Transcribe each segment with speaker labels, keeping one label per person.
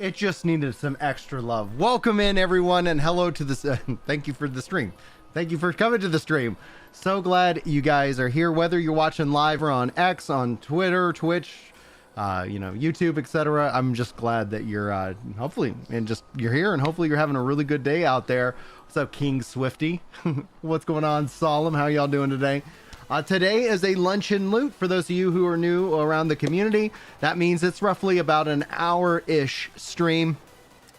Speaker 1: It just needed some extra love. Welcome in, everyone, and hello to this. Thank you for the stream. Thank you for coming to the stream. So glad you guys are here, whether you're watching live or on X, on Twitter, Twitch, YouTube, etc. I'm just glad that you're hopefully you're here, and hopefully you're having a really good day out there. What's up, King Swifty? What's going on, Solemn? How y'all doing today? Today is a lunch and loot for those of you who are new around the community. That means it's roughly about an hour-ish stream,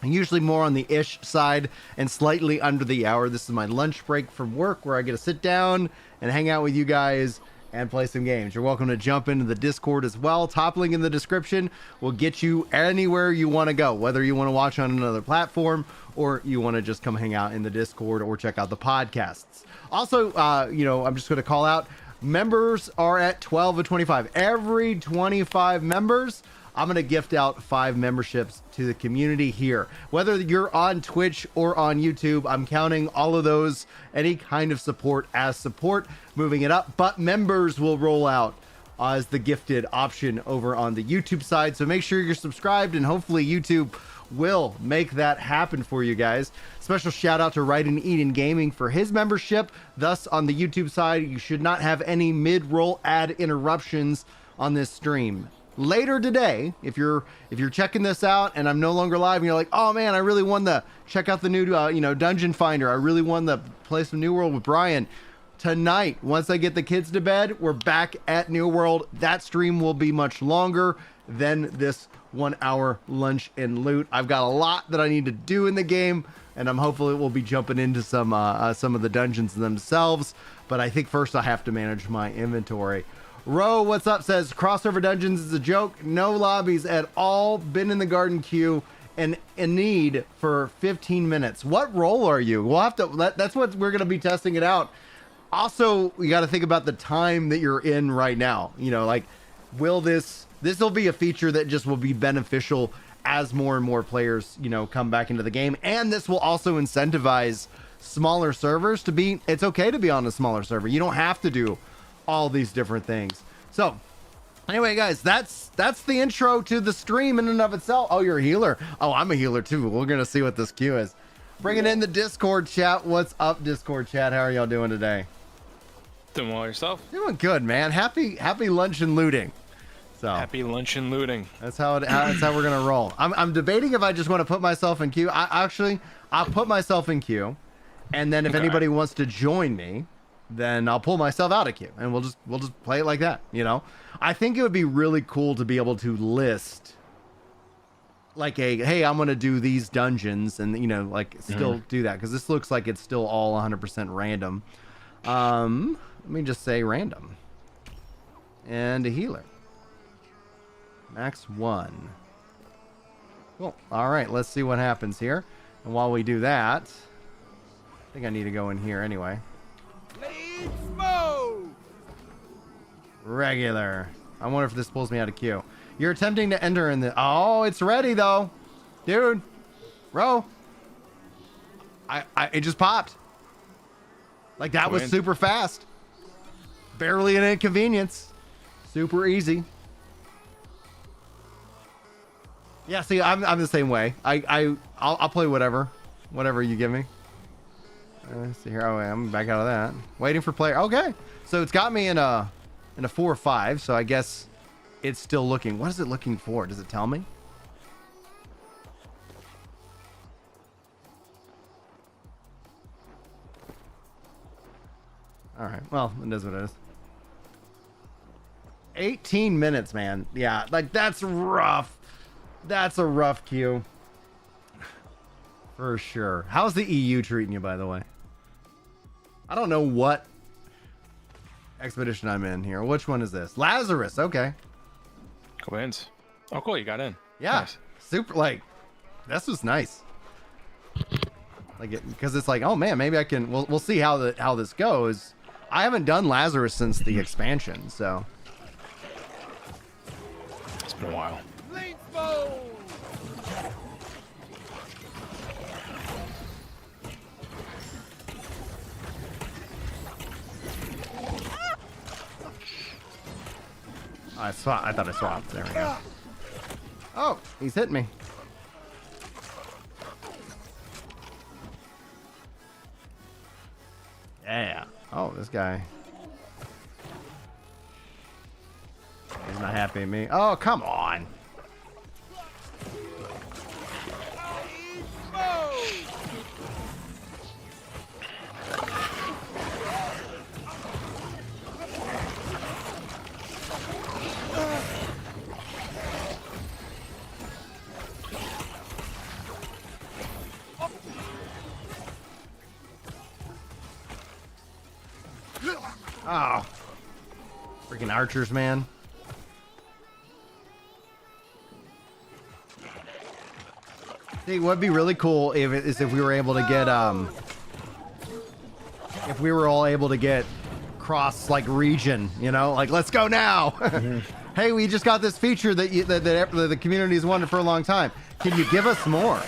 Speaker 1: and usually more on the ish side and slightly under the hour. This is my lunch break from work where I get to sit down and hang out with you guys and play some games. You're welcome to jump into the Discord as well. Top link in the description will get you anywhere you want to go, whether you want to watch on another platform or you want to just come hang out in the Discord or check out the podcasts. Also, I'm just going to call out, members are at 12 of 25. Every 25 members, I'm going to gift out 5 memberships to the community here. Whether you're on Twitch or on YouTube, I'm counting all of those, any kind of support as support, moving it up. But members will roll out as the gifted option over on the YouTube side. So make sure you're subscribed, and hopefully YouTube will make that happen for you guys. Special shout out to Right and Eden Gaming for his membership. Thus, on the YouTube side, you should not have any mid-roll ad interruptions on this stream. Later today, if you're checking this out and I'm no longer live and you're like, oh man, I really want to check out the new Dungeon Finder, I really want to play some New World with Brian. Tonight, once I get the kids to bed, we're back at New World. That stream will be much longer than this 1 hour lunch and loot. I've got a lot that I need to do in the game, and I'm hopefully we'll be jumping into some of the dungeons themselves. But I think first I have to manage my inventory. Ro, what's up, says crossover dungeons is a joke. No lobbies at all. Been in the garden queue and in need for 15 minutes. What role are you? We'll have to. That's what we're gonna be testing it out. Also, you got to think about the time that you're in right now. Will this will be a feature that just will be beneficial as more and more players, come back into the game. And this will also incentivize smaller servers to be. It's okay to be on a smaller server. You don't have to do all these different things. So anyway, guys, that's the intro to the stream in and of itself. Oh, you're a healer. Oh, I'm a healer too. We're gonna see what this queue is. Bringing in the Discord chat. What's up, Discord chat? How are y'all doing today?
Speaker 2: Doing well yourself?
Speaker 1: Doing good, man. Happy lunch and looting. So
Speaker 2: happy lunch and looting.
Speaker 1: That's how we're gonna roll. I'm debating if I just want to put myself in queue. I'll put myself in queue, and then if anybody wants to join me, then I'll pull myself out of queue, and we'll just play it like that. I think it would be really cool to be able to list like hey, I'm gonna do these dungeons, and still do that, because this looks like it's still all 100% random. Let me just say random and a healer. Max 1. Cool. All right, let's see what happens here. And while we do that, I think I need to go in here anyway. Regular. I wonder if this pulls me out of queue. You're attempting to enter in the. Oh, it's ready though, dude. Bro, it just popped. Like that was super fast. Barely an inconvenience. Super easy. Yeah, see, I'm the same way. I'll play whatever you give me. Let's see here. Oh, I'm back out of that. Waiting for player. Okay, so it's got me in a 4 or 5. So I guess it's still looking. What is it looking for? Does it tell me? All right. Well, it is what it is. 18 minutes, man. Yeah, that's rough. That's a rough queue. For sure. How's the EU treating you, by the way? I don't know what expedition I'm in here. Which one is this? Lazarus. Okay.
Speaker 2: Cool wins. Oh, cool. You got in.
Speaker 1: Yeah.
Speaker 2: Nice.
Speaker 1: Super. This was nice. Because it's oh man, maybe I can. We'll see how this goes. I haven't done Lazarus since the expansion, so.
Speaker 2: It's been a while.
Speaker 1: I thought I swapped. There we go. Oh, he's hitting me. Yeah. Oh, this guy. He's not happy at me. Oh, come on. Oh, freaking archers, man. See, what'd be really cool if we were able to get if we were all able to get cross like region, you know, like let's go now. Mm-hmm. Hey, we just got this feature that the community's wanted for a long time. Can you give us more?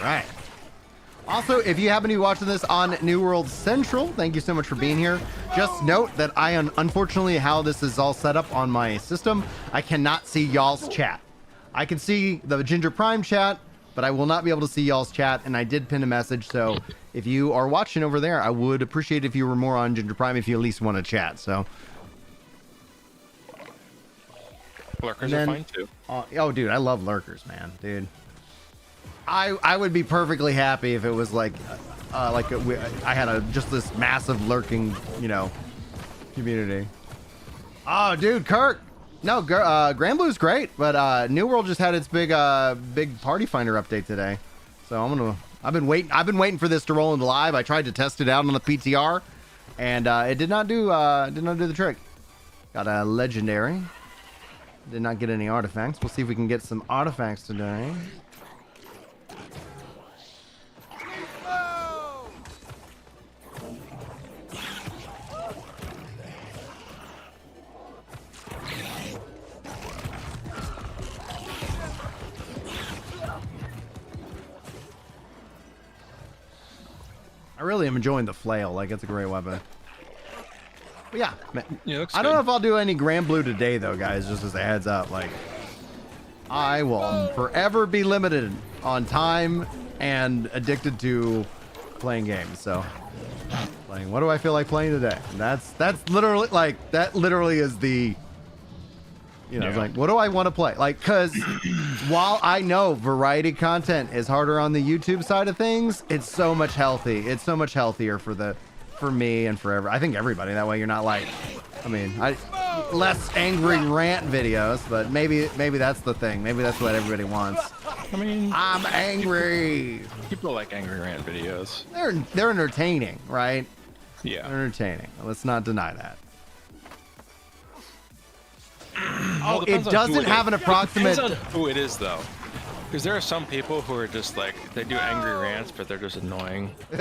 Speaker 1: Right. Also, if you happen to be watching this on New World Central, thank you so much for being here. Just note that unfortunately, how this is all set up on my system, I cannot see y'all's chat. I can see the Ginger Prime chat, but I will not be able to see y'all's chat, and I did pin a message, so if you are watching over there, I would appreciate if you were more on Ginger Prime if you at least want to chat, so.
Speaker 2: Lurkers are fine, too.
Speaker 1: Oh, dude, I love lurkers, man, dude. I would be perfectly happy if it was like I had just this massive lurking, you know, community. Oh, dude, Kirk. No, Grand Blue's great, but New World just had its big Party Finder update today. So I've been waiting for this to roll into live. I tried to test it out on the PTR, and it did not do the trick. Got a legendary. Did not get any artifacts. We'll see if we can get some artifacts today. I really am enjoying the flail. Like, it's a great weapon. But yeah, I don't know if I'll do any Grand Blue today, though, guys. Just as a heads up, like, I will forever be limited on time and addicted to playing games. So, playing. What do I feel like playing today? That's literally like that. Literally is the. You know, it's like, what do I want to play? Like, because while I know variety content is harder on the YouTube side of things, it's so much healthy. It's so much healthier for me and for I think everybody. That way you're not like, I mean, less angry rant videos, but maybe that's the thing. Maybe that's what everybody wants.
Speaker 2: I mean,
Speaker 1: I'm angry.
Speaker 2: People like angry rant videos.
Speaker 1: They're entertaining, right?
Speaker 2: Yeah.
Speaker 1: They're entertaining. Let's not deny that.
Speaker 2: Well,
Speaker 1: it doesn't have an approximate.
Speaker 2: Depends on who it is, though. Because there are some people who are just like, they do angry rants, but they're just annoying. And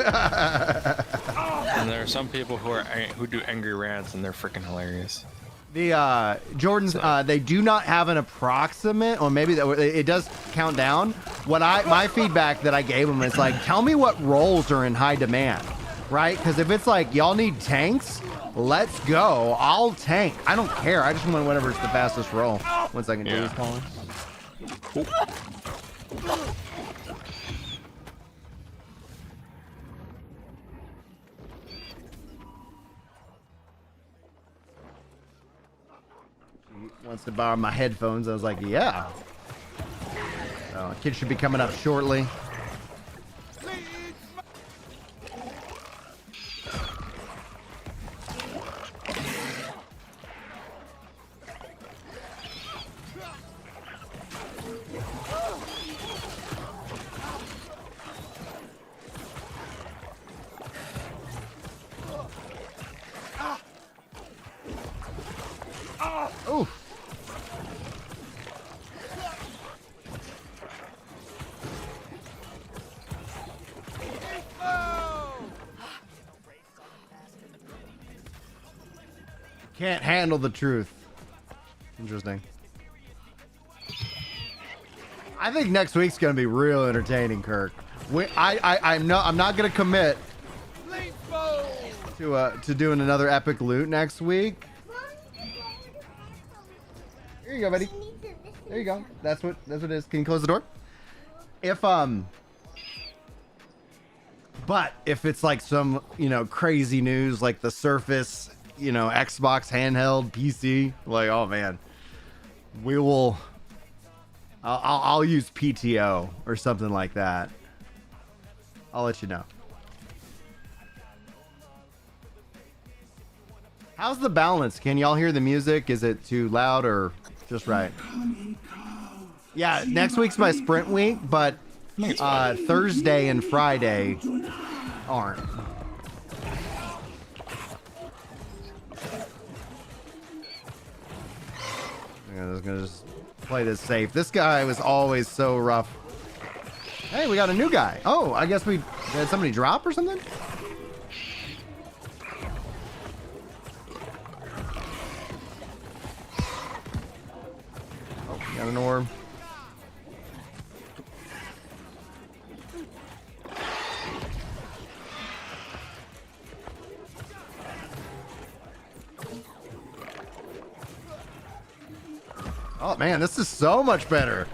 Speaker 2: there are some people who do angry rants, and they're freaking hilarious.
Speaker 1: The Jordans, they do not have an approximate, or maybe it does count down. My feedback that I gave them is like, tell me what roles are in high demand, right? Because if it's like y'all need tanks. Let's go. I'll tank. I don't care. I just want whatever's the fastest roll. 1 second. Julie's calling. She wants to borrow my headphones. I was like, yeah. So, kid should be coming up shortly. Oof. Can't handle the truth. Interesting. I think next week's gonna be real entertaining, Kirk. I'm not gonna commit to doing another epic loot next week. Here you go, buddy. There you go. That's what it is. Can you close the door? But if it's like some, crazy news like the Surface, Xbox handheld PC, like, oh man, I'll use PTO or something like that. I'll let you know. How's the balance? Can y'all hear the music? Is it too loud or just right? Yeah, next week's my sprint week, but Thursday and Friday aren't. I'm just gonna play this safe. This guy was always so rough. Hey, we got a new guy. Oh, I guess we had somebody drop or something? Oh, got an orb. Oh man, this is so much better.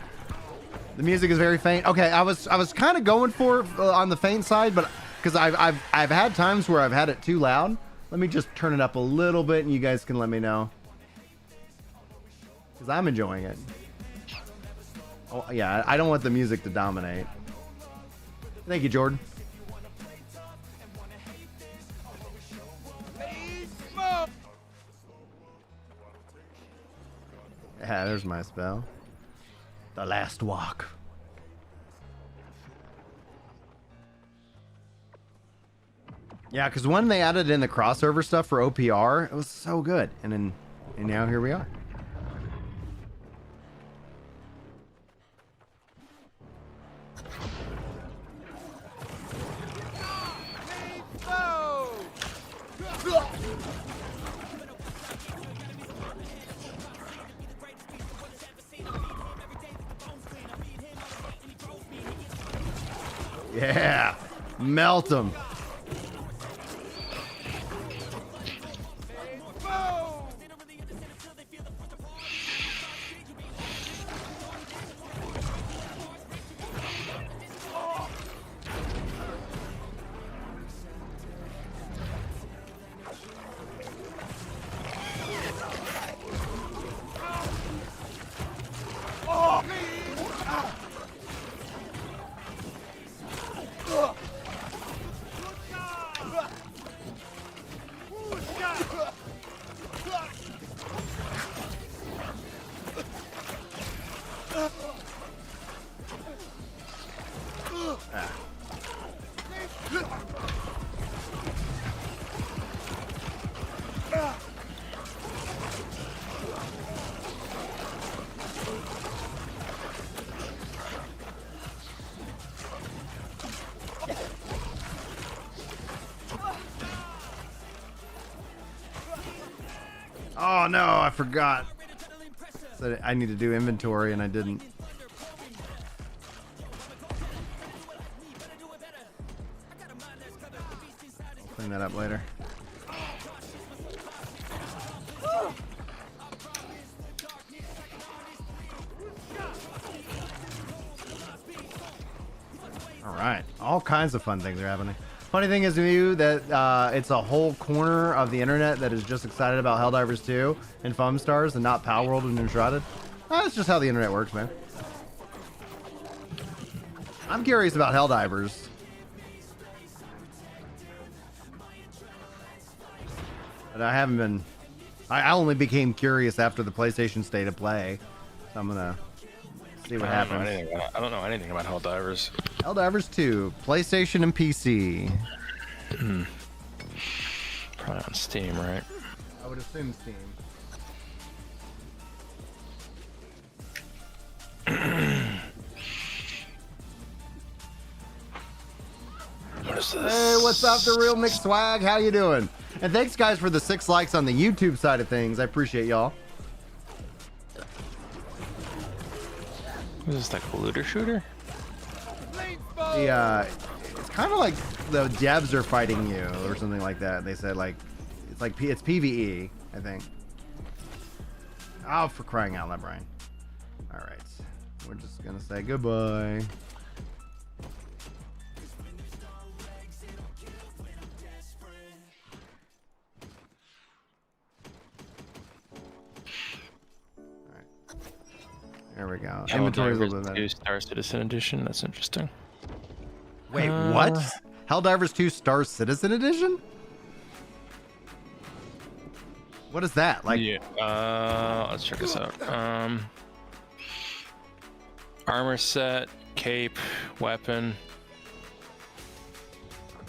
Speaker 1: The music is very faint. Okay, I was kind of going for on the faint side, but because I've had times where I've had it too loud. Let me just turn it up a little bit, and you guys can let me know, because I'm enjoying it. Oh yeah, I don't want the music to dominate. Thank you, Jordan. Yeah, there's my spell. The last walk. Yeah, because when they added in the crossover stuff for OPR, it was so good. And now here we are. Yeah, melt them. Oh no, I forgot. So I need to do inventory and I didn't. I'll clean that up later. All right, all kinds of fun things are happening. Funny thing is to you that it's a whole corner of the internet that is just excited about Helldivers 2 and Foam Stars and not Power World and Enshrouded. That's just how the internet works, man. I'm curious about Helldivers. But I haven't been... I only became curious after the PlayStation State of Play. So I'm gonna see what happens.
Speaker 2: I don't know anything about Helldivers.
Speaker 1: Helldivers 2, PlayStation and PC.
Speaker 2: Probably on Steam, right?
Speaker 1: I would assume Steam.
Speaker 2: What is this?
Speaker 1: Hey, what's up, the real Mixed Swag? How you doing? And thanks, guys, for the 6 likes on the YouTube side of things. I appreciate y'all.
Speaker 2: Is this like a looter shooter?
Speaker 1: It's kind of like the devs are fighting you or something like that. They said like it's PvE, I think. Oh, for crying out loud, Brian. All right, we're just gonna say goodbye. There we go. Inventory's a little bit better.
Speaker 2: 2 Star Citizen Edition. That's interesting.
Speaker 1: Wait, what? Helldivers 2 Star Citizen Edition? What is that? Like,
Speaker 2: yeah. Let's check this out. Armor set, cape, weapon.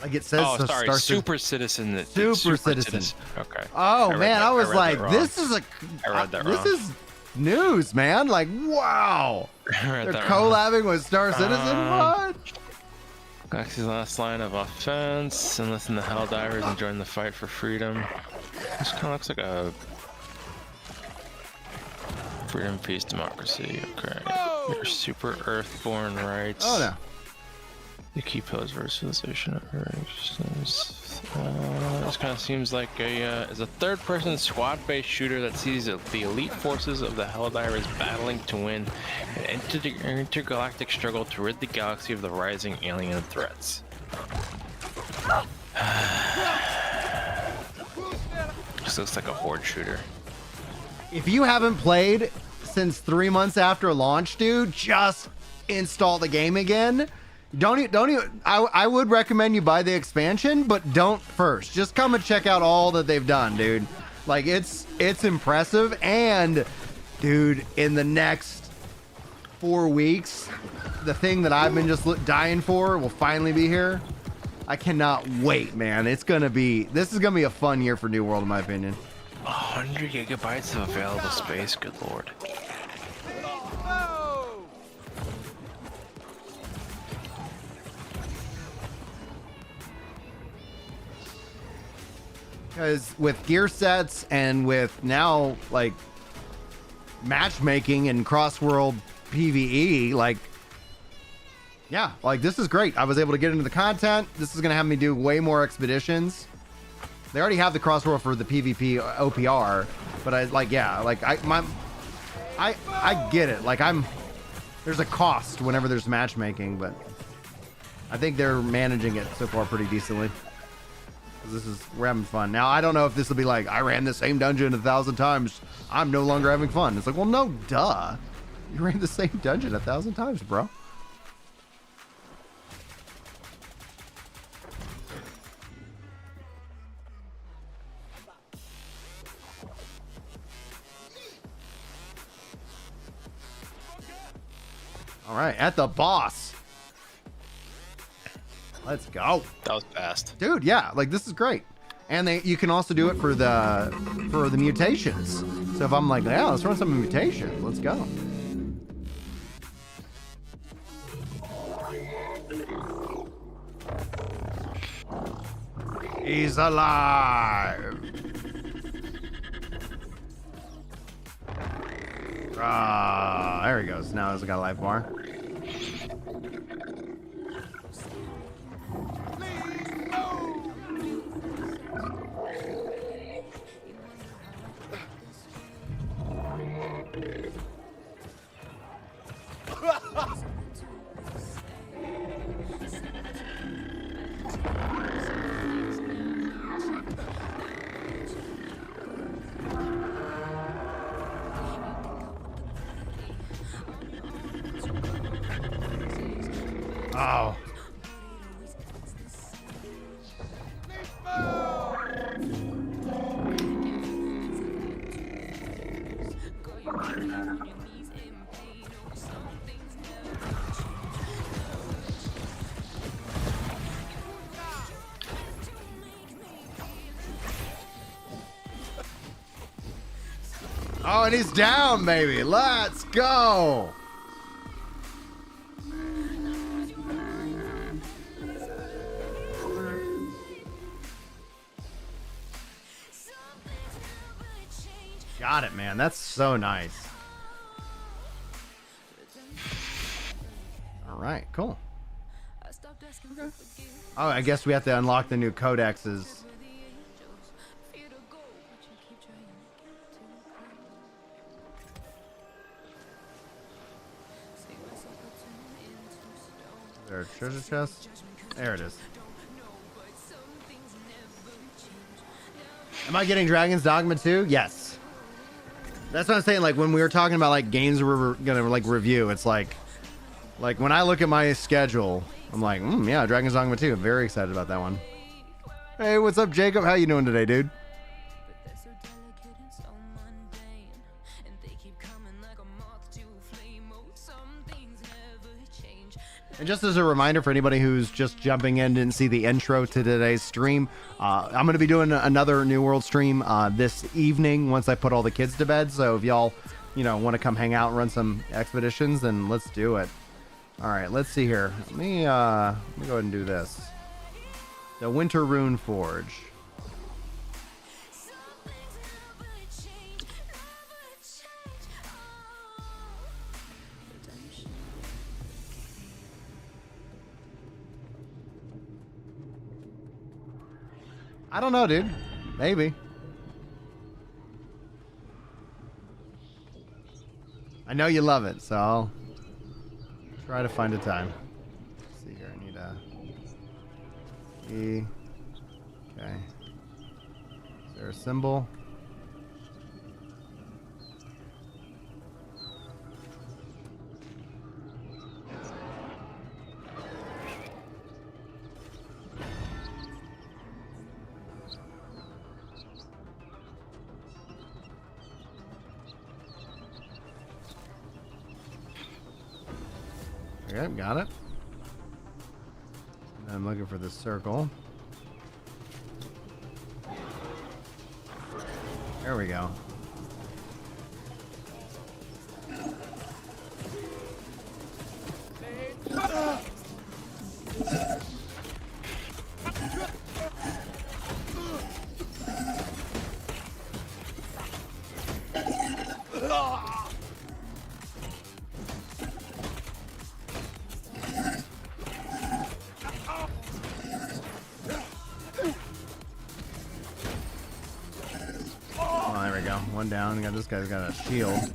Speaker 1: like it says.
Speaker 2: Oh, sorry,
Speaker 1: Star
Speaker 2: Super Citizen.
Speaker 1: Super Citizen.
Speaker 2: Okay.
Speaker 1: Oh man, I was like, this is
Speaker 2: I read that wrong.
Speaker 1: this is news, man. Like, wow. They're collabing with Star Citizen. What?
Speaker 2: Galaxy's last line of offense. Enlisting the Helldivers and join the fight for freedom. This kind of looks like a freedom, peace, democracy. Okay. Your super Earthborn rights.
Speaker 1: Oh no.
Speaker 2: The key pillars of civilization of righteousness. This kind of seems like is a third-person squad-based shooter that sees the elite forces of the Helldivers battling to win an intergalactic struggle to rid the galaxy of the rising alien threats. This looks like a horde shooter.
Speaker 1: If you haven't played since 3 months after launch, dude, just install the game again. Don't even. I would recommend you buy the expansion, but don't first. Just come and check out all that they've done, dude. Like it's impressive. And dude, in the next 4 weeks, the thing that I've been just dying for will finally be here. I cannot wait, man. This is gonna be a fun year for New World, in my opinion.
Speaker 2: 100 gigabytes of available space. Good lord.
Speaker 1: Because with gear sets and with now like matchmaking and cross-world PvE, like, yeah, like this is great. I was able to get into the content. This is gonna have me do way more expeditions. They already have the cross-world for the PvP OPR, but I like, yeah, like I get it. Like there's a cost whenever there's matchmaking, but I think they're managing it so far pretty decently. We're having fun. Now, I don't know if this will be like, I ran the same dungeon 1,000 times. I'm no longer having fun. It's like, well, no, duh. You ran the same dungeon 1,000 times, bro. All right, at the boss. Let's go.
Speaker 2: That was fast.
Speaker 1: Dude, yeah, like this is great. And you can also do it for the mutations. So if I'm like, yeah, let's run some mutations. Let's go. He's alive. There he goes. Now he's got a life bar. Oh. Oh, and he's down, baby. Let's go. Got it, man. That's so nice. All right, cool. Okay. Oh, I guess we have to unlock the new codexes. Is there a treasure chest? There it is. Am I getting Dragon's Dogma 2? Yes. That's what I'm saying. Like when we were talking about like games we were gonna like review, it's like when I look at my schedule, I'm like, yeah, Dragon's Dogma 2. I'm very excited about that one. Hey, what's up, Jacob? How you doing today, dude? And just as a reminder for anybody who's just jumping in, didn't see the intro to today's stream, I'm going to be doing another New World stream this evening once I put all the kids to bed. So if y'all, want to come hang out and run some expeditions, then let's do it. All right, let's see here. Let me go ahead and do this. The Winter Rune Forge. I don't know, dude. Maybe. I know you love it, so I'll try to find a time. Let's see here. I need a E. Okay. Is there a symbol? Okay, got it. And I'm looking for the circle. There we go. One down. Got this guy's got a shield.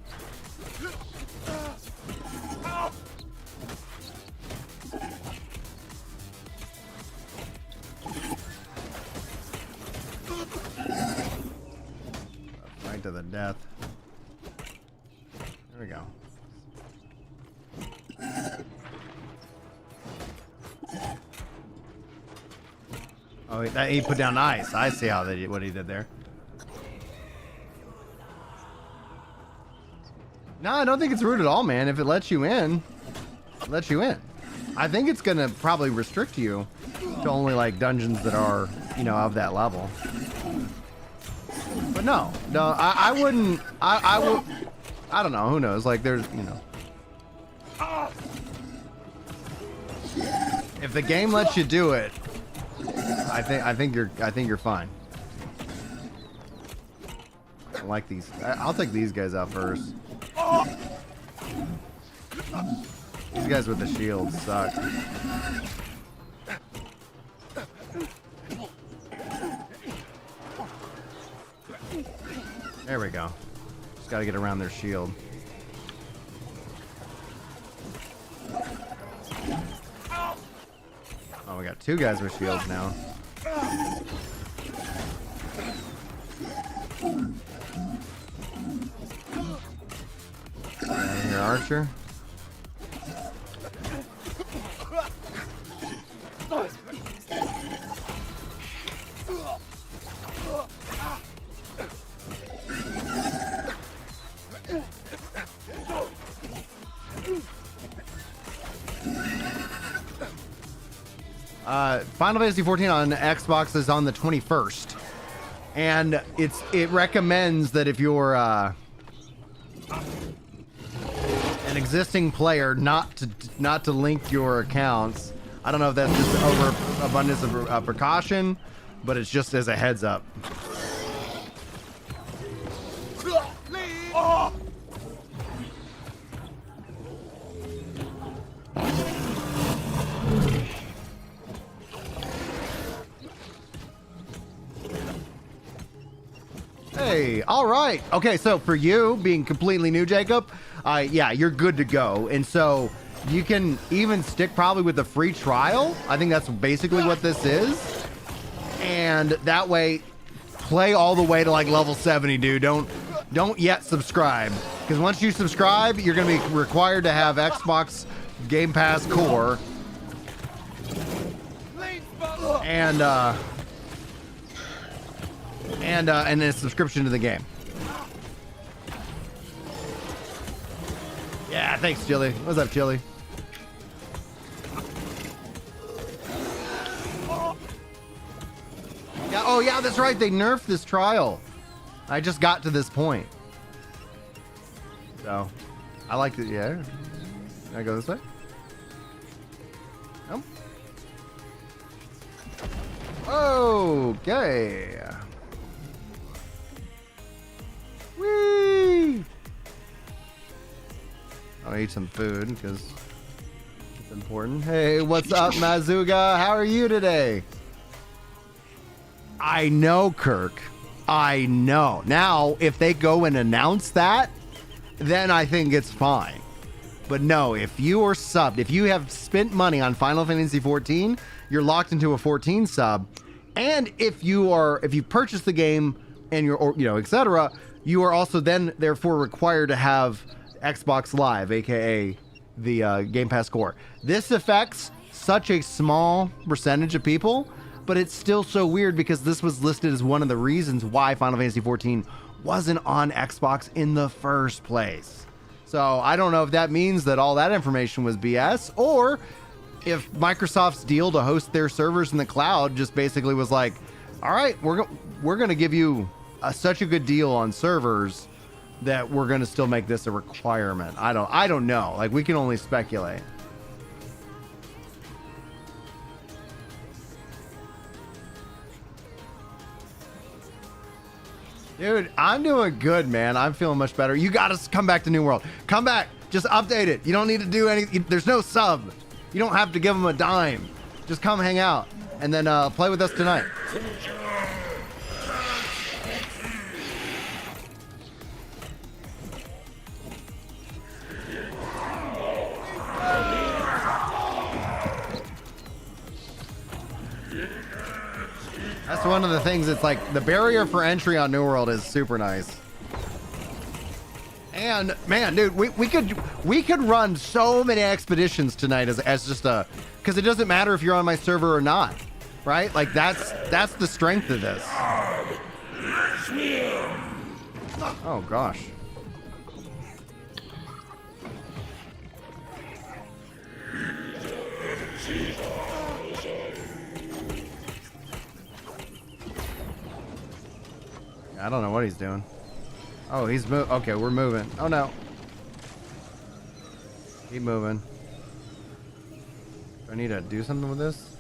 Speaker 1: Fight to the death. There we go. Oh, he put down ice. I see how what he did there. No, I don't think it's rude at all, man. If it lets you in, it lets you in. I think it's gonna probably restrict you to only like dungeons that are, of that level. But no, I wouldn't. I would. I don't know. Who knows? Like, there's, if the game lets you do it, I think you're fine. I like these. I'll take these guys out first. These guys with the shield suck. There we go. Just gotta get around their shield. Oh, we got two guys with shields now. Here, Archer. Final Fantasy 14 on Xbox is on the 21st, and it recommends that if you're an existing player, not to link your accounts. I don't know if that's just over abundance of precaution, but it's just as a heads up. Hey, all right. Okay, so for you being completely new, Jacob, yeah, you're good to go. And so you can even stick probably with the free trial. I think that's basically what this is. And that way, play all the way to like level 70, dude. Don't yet subscribe, because once you subscribe, you're going to be required to have Xbox Game Pass Core and a subscription to the game. Yeah, thanks, Chili. What's up, Chili? Yeah, oh yeah, that's right. They nerfed this trial. I just got to this point. So, I like it. Yeah. Can I go this way? Nope. Okay. Whee! I'll eat some food because it's important. Hey, what's up, Mazuga? How are you today? I know, Kirk. I know. Now, if they go and announce that, then I think it's fine. But no, if you are subbed, if you have spent money on Final Fantasy 14, you're locked into a 14 sub. And if you purchase the game and you're, etc., you are also then therefore required to have Xbox Live, aka the Game Pass Core. This affects such a small percentage of people, but it's still so weird because this was listed as one of the reasons why Final Fantasy 14 wasn't on Xbox in the first place. So I don't know if that means that all that information was BS, or if Microsoft's deal to host their servers in the cloud just basically was like, all right, we're going to give you such a good deal on servers that we're going to still make this a requirement. I don't know. Like, we can only speculate. Dude, I'm doing good, man. I'm feeling much better. You got to come back to New World. Come back. Just update it. You don't need to do anything. There's no sub. You don't have to give them a dime. Just come hang out and then play with us tonight. That's one of the things. It's like the barrier for entry on New World is super nice. And man, dude, we could run so many expeditions tonight as just a, because it doesn't matter if you're on my server or not, right? Like that's the strength of this. Oh gosh. I don't know what he's doing. Oh, he's okay, we're moving. Oh no. Keep moving. Do I need to do something with this?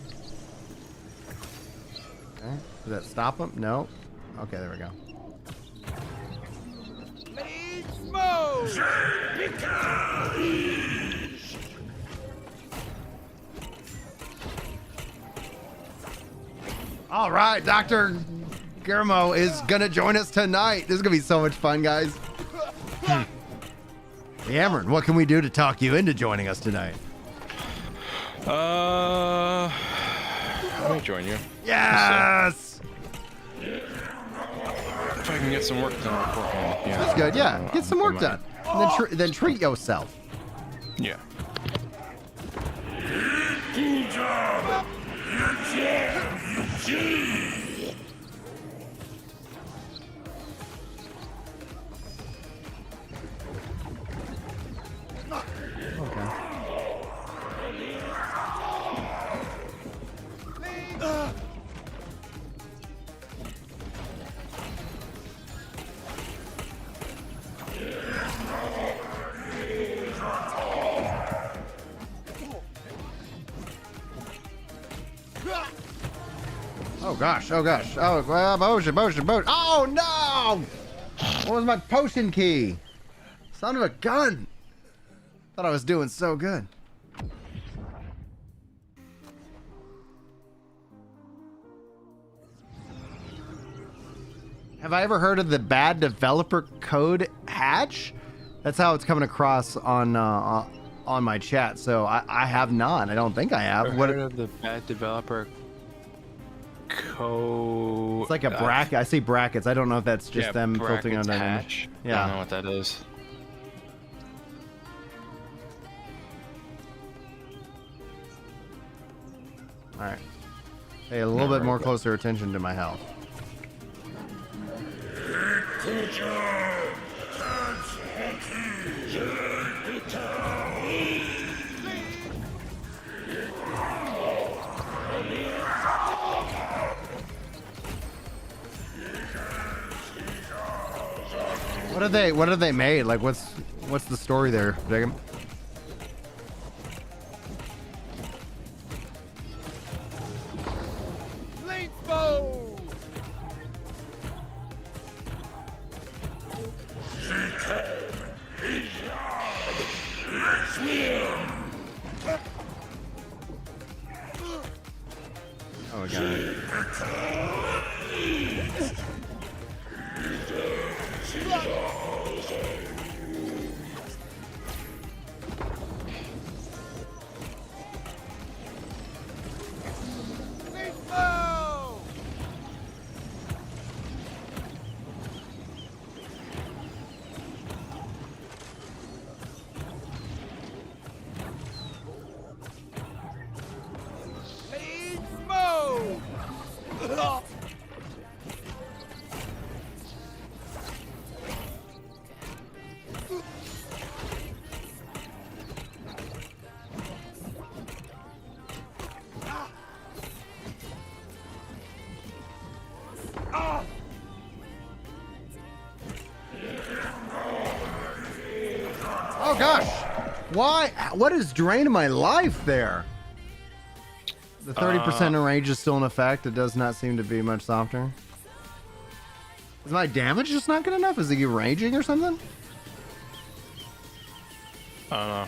Speaker 1: Okay. Does that stop him? No. Okay, there we go.
Speaker 3: Let's move!
Speaker 1: All right, Dr. GMO is gonna join us tonight. This is gonna be so much fun, guys. Cameron, what can we do to talk you into joining us tonight?
Speaker 2: Let me join you.
Speaker 1: Yes!
Speaker 2: If I can get some work done beforehand. Yeah.
Speaker 1: That's good, yeah. Get some work done. And then treat yourself.
Speaker 2: Yeah.
Speaker 1: Okay. Oh gosh, oh gosh. Oh, well, motion. Oh no! What was my potion key? Son of a gun! Thought I was doing so good. Have I ever heard of the bad developer code hatch? That's how it's coming across on my chat. So I have not. I don't think I have.
Speaker 2: What heard of the bad developer code?
Speaker 1: It's like a bracket. I see brackets. I don't know if that's just them filtering on that image.
Speaker 2: Yeah. I don't know what that is.
Speaker 1: All right. Pay a little bit more closer attention to my health. What have they made? Like what's the story there, Jacob? Oh, we got it. Oh gosh, why? What is draining my life there? The 30% range is still in effect. It does not seem to be much softer. Is my damage just not good enough? Is he raging or something?
Speaker 2: I don't know.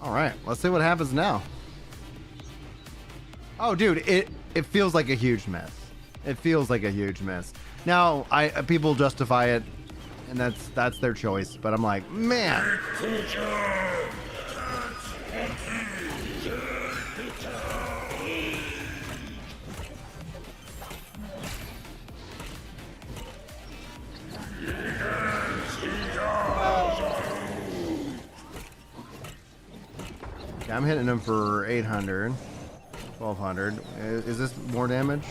Speaker 1: All right, let's see what happens now. Oh, dude, it feels like a huge mess. It feels like a huge mess. Now, people justify it, and that's their choice. But I'm like, man. Okay, I'm hitting him for 800, 1200. Is this more damage?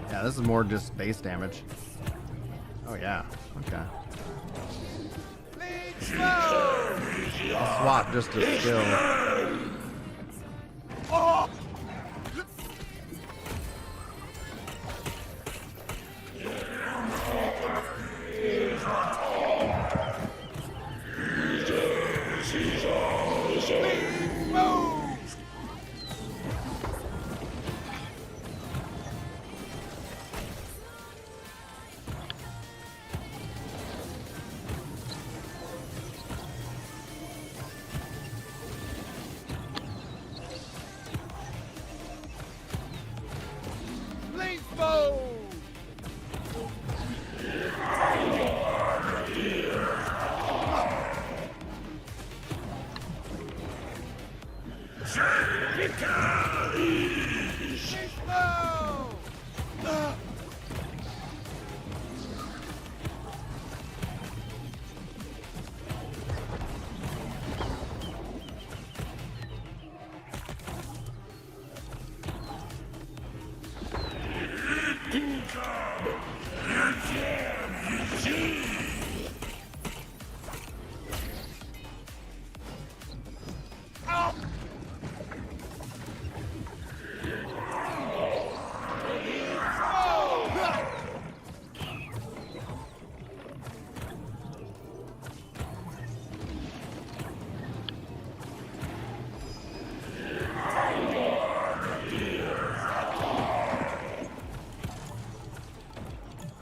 Speaker 1: Yeah, this is more just base damage. Oh yeah, okay. I'll swap just to skill.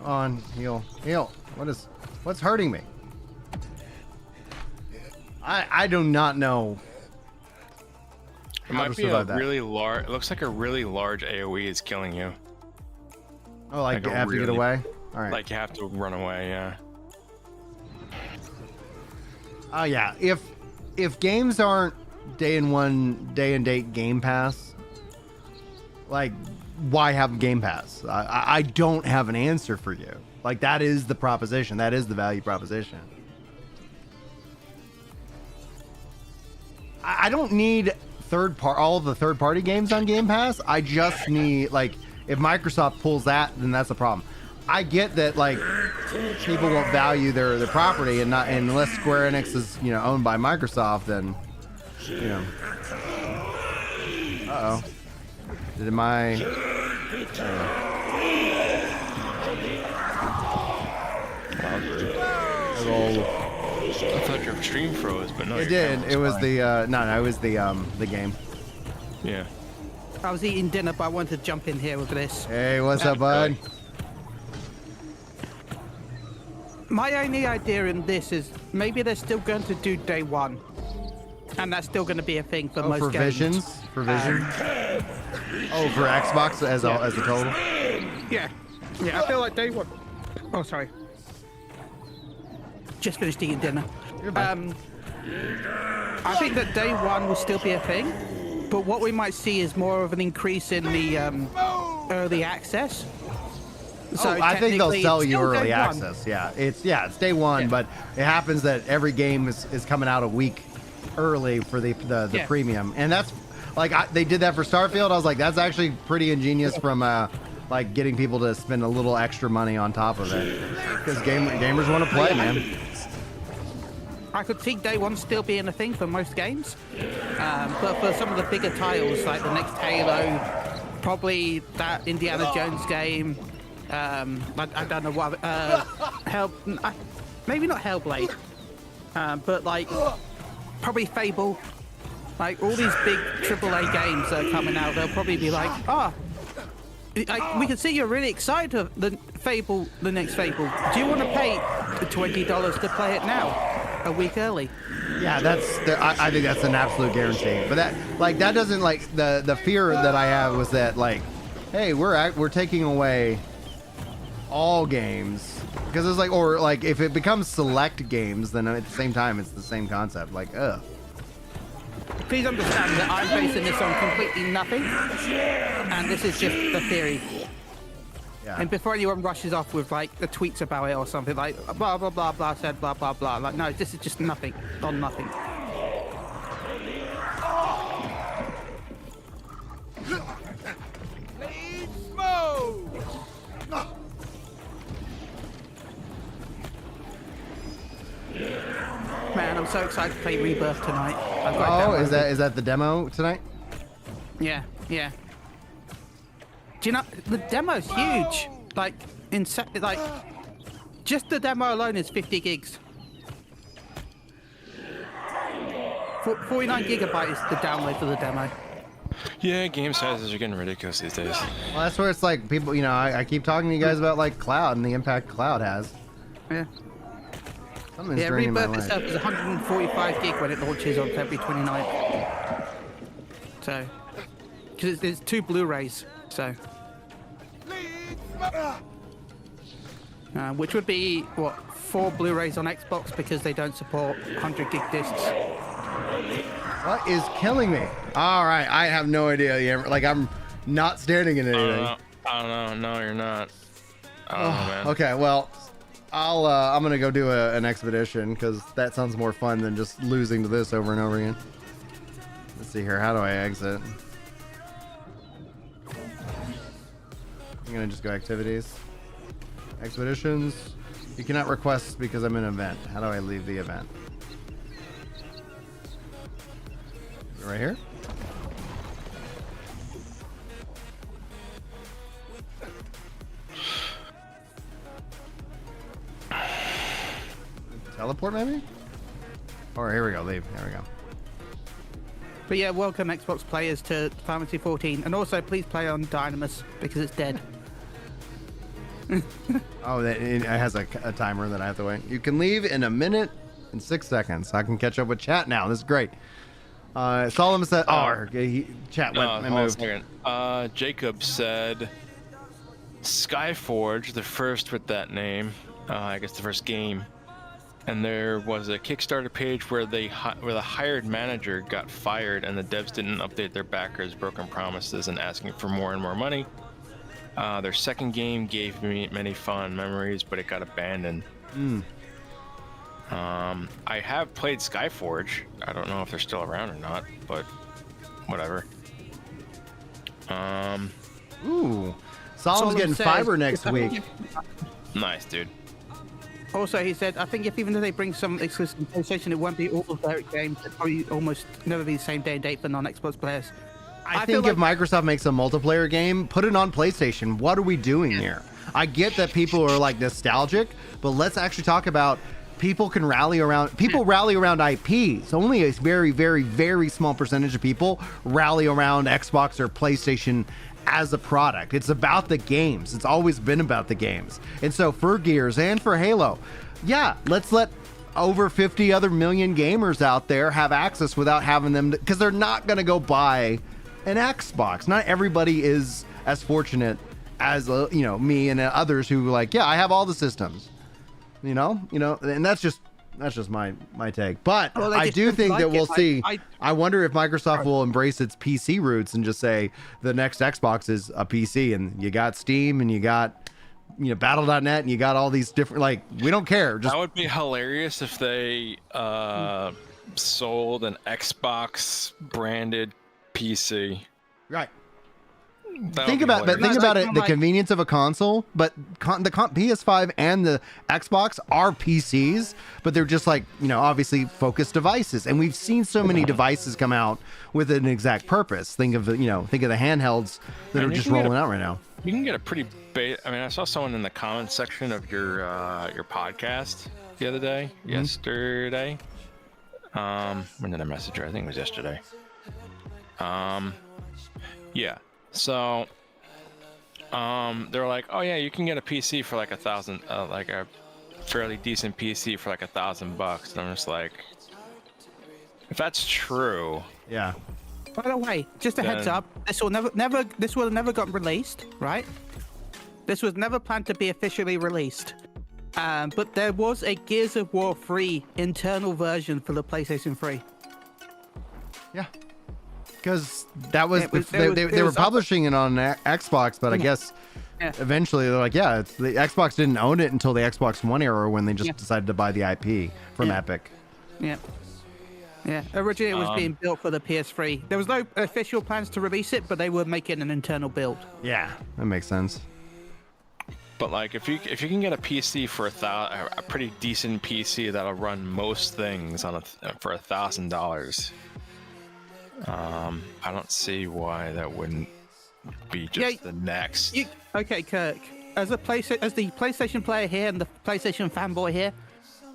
Speaker 1: On, heal. What's hurting me? I do not know
Speaker 2: It might be a really large. It looks like a really large AOE is killing you.
Speaker 1: Oh, like you have to get away. All right.
Speaker 2: Like you have to run away. Yeah.
Speaker 1: Oh yeah. If games aren't day and date Game Pass, like why have Game Pass? I don't have an answer for you. Like that is the proposition. That is the value proposition. I don't need all of the third-party games on Game Pass. I just need, like, if Microsoft pulls that, then that's a problem. I get that, like, people won't value their property, and unless Square Enix is, you know, owned by Microsoft, then, you know. Uh-oh. Did my...
Speaker 2: I thought your stream froze, but no.
Speaker 1: It did. It was the no, it was the game.
Speaker 2: Yeah.
Speaker 4: I was eating dinner, but I wanted to jump in here with this.
Speaker 1: Hey, what's up, bud?
Speaker 4: My only idea in this is maybe they're still going to do day one, and that's still going to be a thing for most games.
Speaker 1: For Vision. Oh, for Xbox as a total.
Speaker 4: Yeah. I feel like day one. Oh, sorry. Just finished eating dinner. I think that day one will still be a thing, but what we might see is more of an increase in the early access. So
Speaker 1: I think they'll sell you early access. Yeah, it's day one, but it happens that every game is coming out a week early for the premium, and that's like they did that for Starfield. I was like, that's actually pretty ingenious from like getting people to spend a little extra money on top of it because gamers want to play, man.
Speaker 4: I could see day one still being a thing for most games, but for some of the bigger titles like the next Halo, probably that Indiana Jones game, I don't know what, maybe not Hellblade, but like probably Fable, like all these big AAA games that are coming out, they'll probably be like, we can see you're really excited for the next Fable. Do you want to pay the $20 to play it now? A week early.
Speaker 1: Yeah, I think that's an absolute guarantee. But that doesn't, like, the fear that I have was that, like, hey, we're taking away all games because it's like, or like if it becomes select games, then at the same time it's the same concept. Like,
Speaker 4: Please understand that I'm basing this on completely nothing, and this is just the theory. Yeah. And before anyone rushes off with like the tweets about it or something like blah blah blah blah said blah blah blah, like no, this is just nothing on nothing. Man, I'm so excited to play Rebirth tonight.
Speaker 1: Is that the demo tonight?
Speaker 4: Yeah. Do you know the demo's huge? Like just the demo alone is 50 gigs. 49 gigabytes is the download for the demo.
Speaker 2: Yeah, game sizes are getting ridiculous these days.
Speaker 1: Well, that's where it's like people, you know, I keep talking to you guys about like cloud and the impact cloud has.
Speaker 4: Yeah.
Speaker 1: Something's draining my life.
Speaker 4: Rebirth itself is 145 gig when it launches on February 29th. So, because there's 2 Blu-rays, so. Which would be, 4 Blu-rays on Xbox because they don't support 100 gig discs.
Speaker 1: What is killing me? All right, I have no idea. Like, I'm not standing in anything.
Speaker 2: I don't know. No, you're not. I don't know, man.
Speaker 1: Okay, well, I'm gonna go do an expedition because that sounds more fun than just losing to this over and over again. Let's see here. How do I exit? I'm gonna just go activities, expeditions. You cannot request because I'm in an event. How do I leave the event? Right here. Teleport maybe? Or here we go, leave. There we go.
Speaker 4: But yeah, welcome Xbox players to Final Fantasy 14, and also please play on Dynamis because it's dead.
Speaker 1: Oh, it has a timer that I have to wait. You can leave in 1 minute and 6 seconds. I can catch up with chat now. This is great. Solomon said, chat went,
Speaker 2: hold
Speaker 1: I
Speaker 2: on a
Speaker 1: moved.
Speaker 2: second. Jacob said Skyforge, the first with that name, I guess the first game. And there was a Kickstarter page where the hired manager got fired and the devs didn't update their backers, broken promises, and asking for more and more money. Their second game gave me many fun memories, but it got abandoned. I have played Skyforge. I don't know if they're still around or not, but whatever.
Speaker 1: Ooh. Solomon's getting
Speaker 4: says-
Speaker 1: fiber next week.
Speaker 2: Nice, dude.
Speaker 4: Also, he said, I think if even though they bring some exclusive PlayStation, it won't be all of their games. It'll probably almost never be the same day and date for non-Xbox players.
Speaker 1: I
Speaker 4: feel
Speaker 1: think if Microsoft makes a multiplayer game, put it on PlayStation. What are we doing here? I get that people are like nostalgic, but let's actually talk about people can rally around. People rally around IPs. Only a very, very, very small percentage of people rally around Xbox or PlayStation as a product. It's about the games. It's always been about the games. And so for Gears and for Halo, yeah, let's let over 50 other million gamers out there have access without having them, because they're not going to go buy an Xbox. Not everybody is as fortunate as me and others who like, yeah, I have all the systems. And that's just my take. But
Speaker 4: Well, they
Speaker 1: I
Speaker 4: just
Speaker 1: do
Speaker 4: don't
Speaker 1: think
Speaker 4: like
Speaker 1: that
Speaker 4: it.
Speaker 1: we'll see.
Speaker 4: I-
Speaker 1: I wonder if Microsoft will embrace its PC roots and just say the next Xbox is a PC, and you got Steam and you got Battle.net and you got all these different, like, we don't care. Just
Speaker 2: That would be hilarious if they sold an Xbox branded PC.
Speaker 1: right.
Speaker 2: That
Speaker 1: Think
Speaker 2: would be
Speaker 1: about it.
Speaker 2: hilarious.
Speaker 1: The
Speaker 4: Like-
Speaker 1: convenience of a console, but the PS5 and the Xbox are PCs, but they're just like, obviously focused devices. And we've seen so many devices come out with an exact purpose. Think of the handhelds that
Speaker 2: And
Speaker 1: are
Speaker 2: you
Speaker 1: just
Speaker 2: can get
Speaker 1: rolling out right now.
Speaker 2: You can get a pretty I mean, I saw someone in the comments section of your podcast the other day, yesterday. When did I message her? I think it was yesterday. Yeah. So, they're like, oh yeah, you can get a PC for like $1,000, like a fairly decent PC for like $1,000. And I'm just like, if that's true,
Speaker 1: Yeah.
Speaker 4: By the way, just a heads
Speaker 2: Then-
Speaker 4: up, this will have never gotten released, right? This was never planned to be officially released. But there was a Gears of War 3 internal version for the PlayStation 3.
Speaker 1: Yeah. Because that was,
Speaker 4: It was-
Speaker 1: they were
Speaker 4: up-
Speaker 1: publishing it on Xbox, but I guess
Speaker 4: Yeah.
Speaker 1: eventually they're like, yeah, the Xbox didn't own it until the Xbox One era when they just
Speaker 4: Yeah.
Speaker 1: decided to buy the IP from
Speaker 4: Yeah.
Speaker 1: Epic.
Speaker 4: Yeah. Yeah. Originally, it was being built for the PS3. There was no official plans to release it, but they were making an internal build.
Speaker 1: Yeah, that makes sense.
Speaker 2: but like if you can get a PC for a pretty decent PC that'll run most things for $1,000, I don't see why that wouldn't be just the next.
Speaker 4: Okay, Kirk. As the PlayStation player here and the PlayStation fanboy here,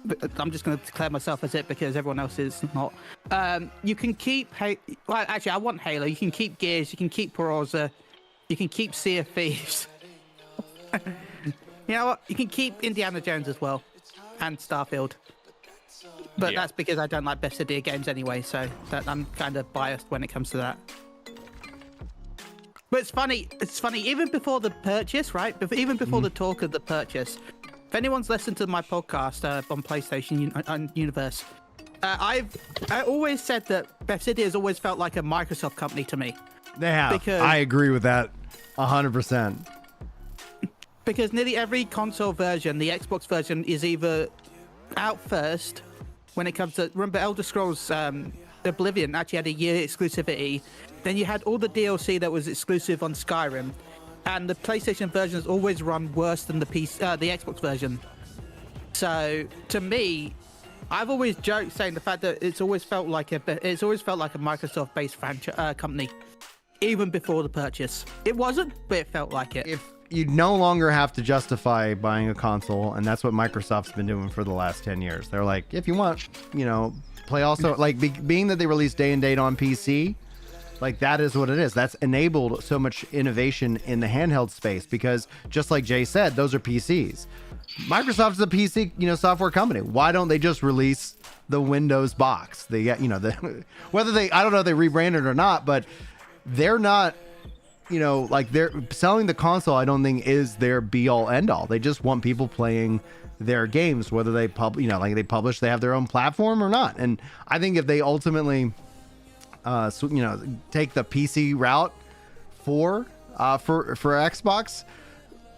Speaker 4: but I'm just going to declare myself as it because everyone else is not. You can keep. Well, actually, I want Halo. You can keep Gears. You can keep Forza. You can keep Sea of Thieves. You know what? You can keep Indiana Jones as well, and Starfield. But
Speaker 2: Yeah.
Speaker 4: that's because I don't like Bethesda games anyway, so I'm kind of biased when it comes to that. But it's funny. Even before the purchase, right? Even before the talk of the purchase, if anyone's listened to my podcast on PlayStation Universe, I always said that Bethesda has always felt like a Microsoft company to me.
Speaker 1: They have.
Speaker 4: Because-
Speaker 1: I agree with that 100%.
Speaker 4: Because nearly every console version, the Xbox version, is either out first when it comes to... Remember, Elder Scrolls Oblivion actually had a year exclusivity. Then you had all the DLC that was exclusive on Skyrim. And the PlayStation version has always run worse than the Xbox version. So, to me, I've always joked saying the fact that it's always felt like a Microsoft-based company, even before the purchase. It wasn't, but it felt like it.
Speaker 1: If you no longer have to justify buying a console, and that's what Microsoft's been doing for the last 10 years. They're like, if you want, play also, like, being that they release day and date on PC, like, that is what it is. That's enabled so much innovation in the handheld space because, just like Jay said, those are PCs. Microsoft is a PC, software company. Why don't they just release the Windows box. They get, whether I don't know if they rebranded or not, but they're not, like they're selling the console. I don't think is their be all end all. They just want people playing their games, whether they they publish, they have their own platform or not. And I think if they ultimately, take the PC route for Xbox,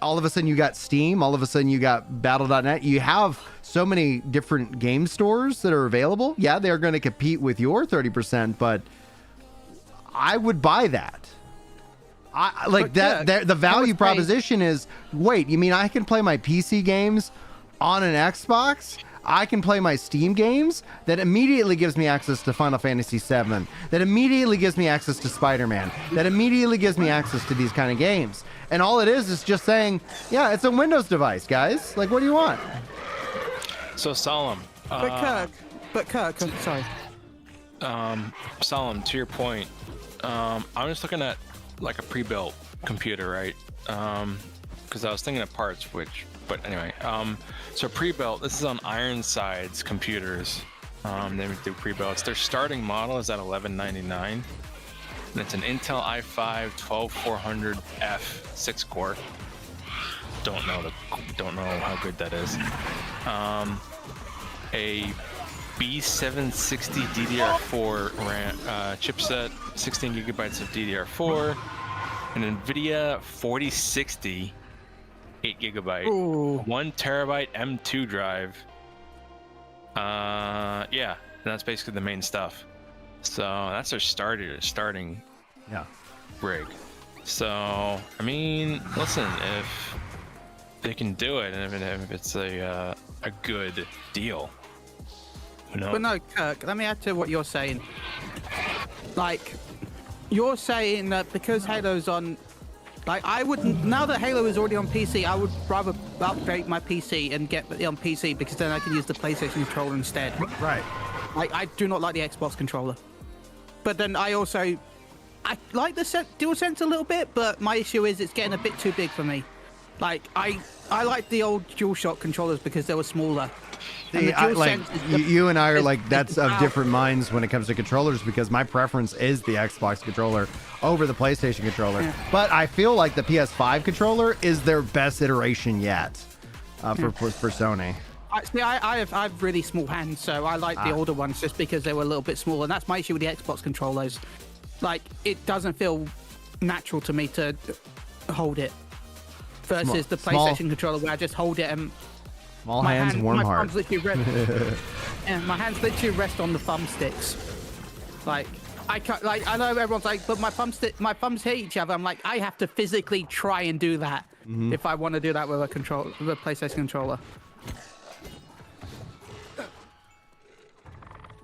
Speaker 1: all of a sudden you got Steam, all of a sudden you got Battle.net. You have so many different game stores that are available. Yeah, they're going to compete with your 30%, but I would buy that. The value proposition is, wait, you mean I can play my PC games on an Xbox? I can play my Steam games? That immediately gives me access to Final Fantasy VII. That immediately gives me access to Spider-Man. That immediately gives me access to these kind of games. And all it is just saying, yeah, it's a Windows device, guys. Like, what do you want?
Speaker 2: So Solemn.
Speaker 4: But Kirk, sorry.
Speaker 2: Solemn, to your point, I'm just looking at like a pre-built computer, right? Because I was thinking of parts, but anyway, so pre-built, this is on Ironside's computers. They do pre-builts. Their starting model is at $1199, and it's an Intel i5 12400F 6-core. Don't know how good that is. A B760 DDR4 RAM chipset, 16 gigabytes of DDR4, an NVIDIA 4060 8 gigabyte,
Speaker 4: Ooh.
Speaker 2: 1 terabyte M2 drive. Yeah, and that's basically the main stuff. So that's their starting rig. So I mean, listen, if they can do it, and if it's a good deal.
Speaker 4: But no, Kirk, let me add to what you're saying. Like, you're saying that because Halo's on, like, I wouldn't, now that Halo is already on PC, I would rather upgrade my PC and get it on PC, because then I can use the PlayStation controller instead.
Speaker 1: Right.
Speaker 4: Like, I do not like the Xbox controller. But then I like the DualSense a little bit, but my issue is it's getting a bit too big for me. Like, I like the old DualShock controllers because they were smaller.
Speaker 1: See, you and I are like, that's of different minds when it comes to controllers, because my preference is the Xbox controller over the PlayStation controller. Yeah. But I feel like the PS5 controller is their best iteration yet for Sony.
Speaker 4: I have really small hands, so I like the older ones just because they were a little bit smaller. And that's my issue with the Xbox controllers. Like, it doesn't feel natural to me to hold it versus the PlayStation controller where I just hold it and
Speaker 1: small hands, warm heart.
Speaker 4: My hands literally rest on the thumbsticks. Like, I can't. Like, I know everyone's like, but my thumbs hit each other. I'm like, I have to physically try and do that if I want to do that with a PlayStation controller.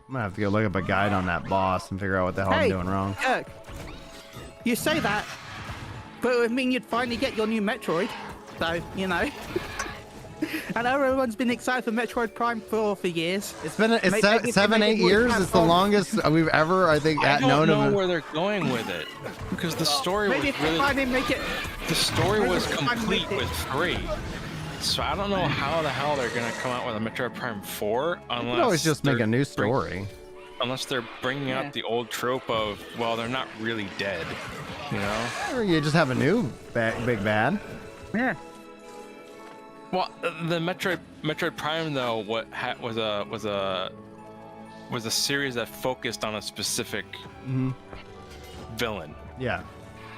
Speaker 1: I'm gonna have to go look up a guide on that boss and figure out what the hell I'm doing wrong.
Speaker 4: Kirk, you say that, but it would mean you'd finally get your new Metroid. So, I know everyone's been excited for Metroid Prime 4 for years.
Speaker 1: It's been 7-8 years. It's the longest we've ever, I think, known of it.
Speaker 2: I don't know where they're going with it, because the story was the story was complete with 3. So I don't know how the hell they're gonna come out with a Metroid Prime 4 unless
Speaker 1: you can always just make a new story.
Speaker 2: Unless they're bringing up the old trope of, well, they're not really dead,
Speaker 1: Or you just have a new big bad.
Speaker 4: Yeah.
Speaker 2: Well, the Metroid Prime though, was a series that focused on a specific villain.
Speaker 1: Yeah.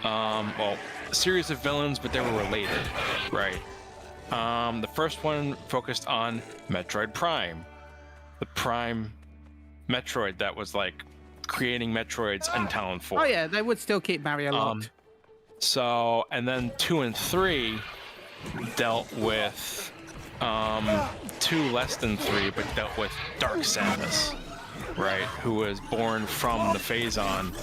Speaker 2: Well, a series of villains, but they were related, right? The first one focused on Metroid Prime, the Prime Metroid that was like creating Metroids in Talon 4.
Speaker 4: Oh yeah, they would still keep Mario locked.
Speaker 2: So, and then 2 and 3 dealt with 2 less than 3, but dealt with Dark Samus, right? Who was born from the Phazon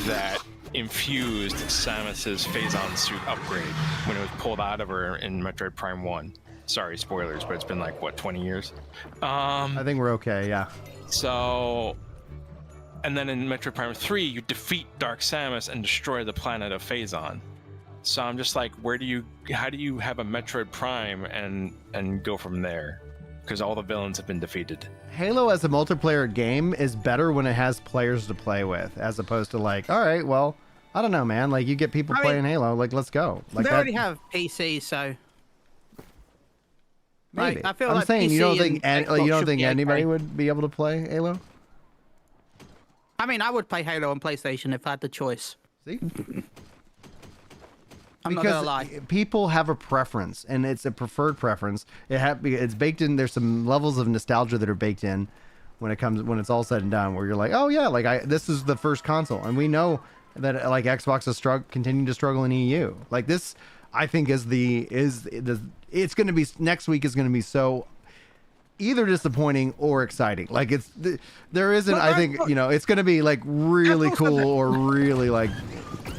Speaker 2: that infused Samus's Phazon suit upgrade when it was pulled out of her in Metroid Prime 1. Sorry, spoilers, but it's been like, what, 20 years?
Speaker 1: I think we're okay, yeah.
Speaker 2: So, and then in Metroid Prime 3, you defeat Dark Samus and destroy the planet of Phazon. So I'm just like, how do you have a Metroid Prime and go from there? because all the villains have been defeated.
Speaker 1: Halo as a multiplayer game is better when it has players to play with, as opposed to like, all right, well, I don't know, man. Like you get people playing Halo, like let's go. Like
Speaker 4: they
Speaker 1: that,
Speaker 4: already have PC, so
Speaker 1: maybe.
Speaker 4: Like, I feel
Speaker 1: I'm
Speaker 4: like
Speaker 1: saying
Speaker 4: PC
Speaker 1: you don't think
Speaker 4: and
Speaker 1: you
Speaker 4: Xbox
Speaker 1: don't
Speaker 4: should
Speaker 1: think
Speaker 4: be
Speaker 1: anybody
Speaker 4: okay.
Speaker 1: would be able to play Halo?
Speaker 4: I mean, I would play Halo on PlayStation if I had the choice.
Speaker 1: See?
Speaker 4: I'm not gonna lie.
Speaker 1: People have a preference, and it's a preferred preference. It's baked in. There's some levels of nostalgia that are baked in when it's all said and done. Where you're like, oh yeah, like this is the first console, and we know that like Xbox is continuing to struggle in EU. Like this, I think it's going to be next week is going to be so either disappointing or exciting. Like there isn't. I think it's going to be like really cool or really like.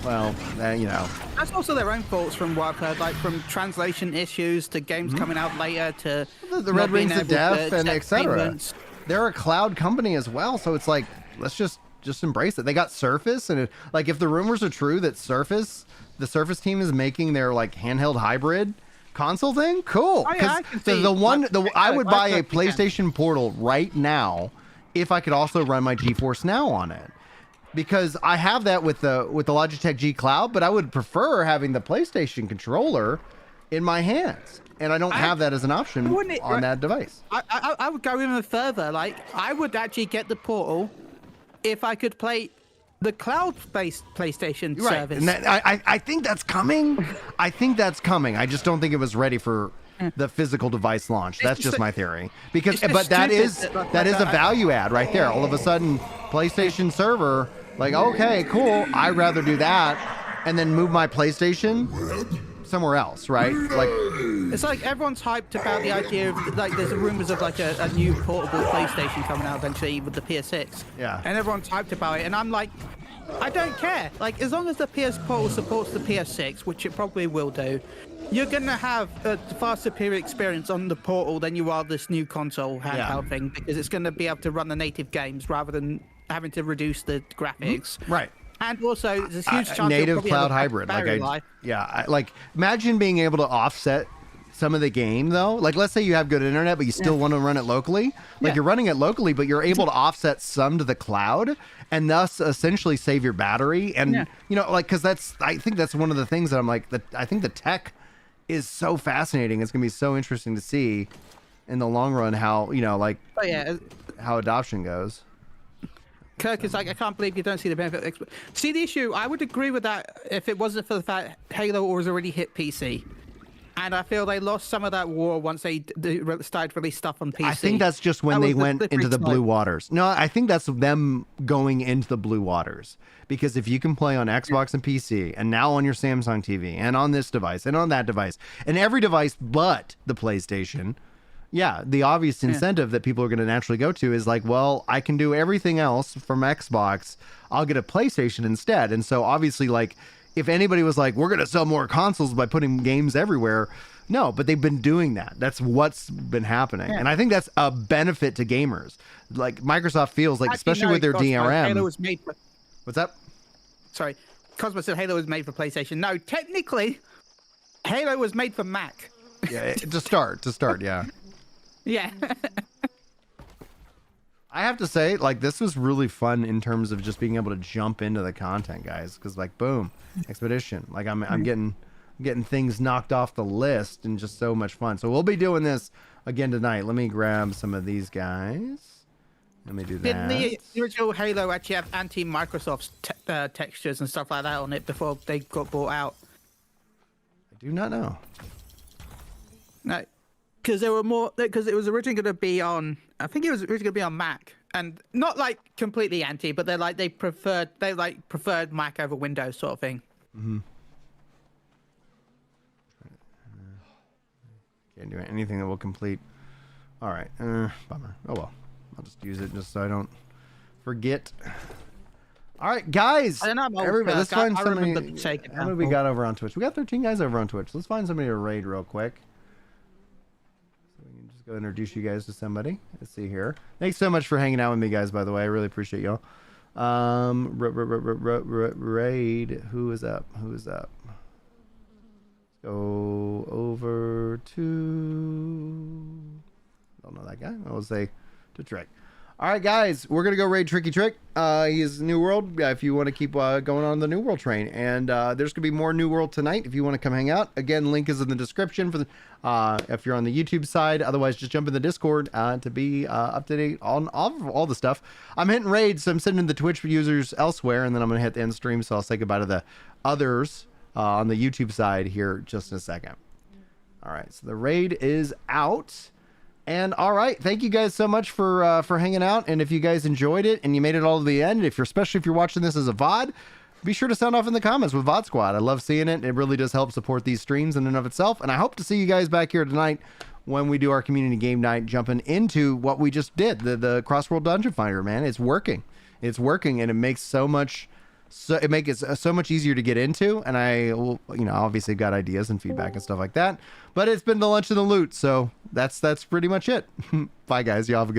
Speaker 1: Well,
Speaker 4: that's also their own faults from what I've heard, like from translation issues to games coming out later to
Speaker 1: the Red Rings of Death and etc. They're a cloud company as well, so it's like let's just embrace it. They got Surface, and like if the rumors are true that the Surface team is making their like handheld hybrid console thing, cool. Because I would buy a PlayStation Portal right now if I could also run my GeForce Now on it. Because I have that with the Logitech G Cloud, but I would prefer having the PlayStation controller in my hands, and I don't have that as an option on that device.
Speaker 4: I would go even further. Like I would actually get the Portal if I could play the cloud-based PlayStation service.
Speaker 1: And I think that's coming. I think that's coming. I just don't think it was ready for the physical device launch. That's just my theory. But that is a value add right there. All of a sudden, PlayStation server. Like, okay, cool. I'd rather do that and then move my PlayStation somewhere else, right? Like,
Speaker 4: it's like everyone's hyped about the idea of like there's rumors of like a new portable PlayStation coming out eventually with the PS6.
Speaker 1: Yeah.
Speaker 4: And everyone's hyped about it, and I'm like, I don't care. Like as long as the PS Portal supports the PS6, which it probably will do, you're gonna have a far superior experience on the Portal than you are this new console handheld thing, because it's gonna be able to run the native games rather than having to reduce the graphics.
Speaker 1: Right.
Speaker 4: And also, there's a huge chance
Speaker 1: native cloud hybrid. Like imagine being able to offset some of the game though. Like let's say you have good internet, but you still want to run it locally. Like you're running it locally, but you're able to offset some to the cloud, and thus essentially save your battery. And because I think that's one of the things that I'm like I think the tech is so fascinating. It's gonna be so interesting to see in the long run how how adoption goes.
Speaker 4: Kirk is like, I can't believe you don't see the benefit. See the issue? I would agree with that if it wasn't for the fact Halo was already hit PC. And I feel they lost some of that war once they started to release stuff on PC.
Speaker 1: I think that's just when they went into the blue waters. No, I think that's them going into the blue waters. Because if you can play on Xbox and PC, and now on your Samsung TV, and on this device, and on that device, and every device but the PlayStation, the obvious incentive that people are going to naturally go to is like, well, I can do everything else from Xbox. I'll get a PlayStation instead. And so obviously, like, if anybody was like, we're going to sell more consoles by putting games everywhere, no, but they've been doing that. That's what's been happening. And I think that's a benefit to gamers. Like Microsoft feels like, especially with their DRM.
Speaker 4: Halo was made for...
Speaker 1: What's that?
Speaker 4: Sorry. Cosmo said Halo was made for PlayStation. No, technically, Halo was made for Mac.
Speaker 1: Yeah, to start, yeah.
Speaker 4: Yeah.
Speaker 1: I have to say, like, this was really fun in terms of just being able to jump into the content, guys. Because, like, boom, Expedition. Like, I'm getting things knocked off the list and just so much fun. So we'll be doing this again tonight. Let me grab some of these guys. Let me do that.
Speaker 4: Didn't the original Halo actually have anti-Microsoft textures and stuff like that on it before they got bought out?
Speaker 1: I do not know.
Speaker 4: No. Because there were more. Because it was originally going to be on. I think it was originally going to be on Mac, and not like completely anti, but they preferred Mac over Windows sort of thing.
Speaker 1: Mm-hmm. Can't do anything that will complete. All right, bummer. Oh well, I'll just use it just so I don't forget. All right, guys.
Speaker 4: I don't know,
Speaker 1: everybody, let's find somebody.
Speaker 4: How
Speaker 1: many we got over on Twitch? We got 13 guys over on Twitch. Let's find somebody to raid real quick. Go introduce you guys to somebody. Let's see here. Thanks so much for hanging out with me, guys, by the way. I really appreciate y'all. Raid. Who is up? Let's go over to don't know that guy. I will say to Trick. All right, guys, we're gonna go raid Tricky Trick. He's New World. If you want to keep going on the New World train, and there's gonna be more New World tonight. If you want to come hang out, again, link is in the description for the if you're on the YouTube side. Otherwise, just jump in the Discord to be up to date on all the stuff. I'm hitting raids, so I'm sending the Twitch users elsewhere, and then I'm gonna hit the end stream. So I'll say goodbye to the others on the YouTube side here just in a second. All right, so the raid is out. And all right, thank you guys so much for hanging out. And if you guys enjoyed it and you made it all to the end, especially if you're watching this as a VOD, be sure to sound off in the comments with VOD Squad. I love seeing it. It really does help support these streams in and of itself. And I hope to see you guys back here tonight when we do our community game night, jumping into what we just did, the Crossworld Dungeon Finder. Man, it's working. It's working, and it makes so much easier to get into. And I will, obviously got ideas and feedback and stuff like that. But it's been the lunch and the loot, so that's pretty much it. Bye, guys. Y'all have a good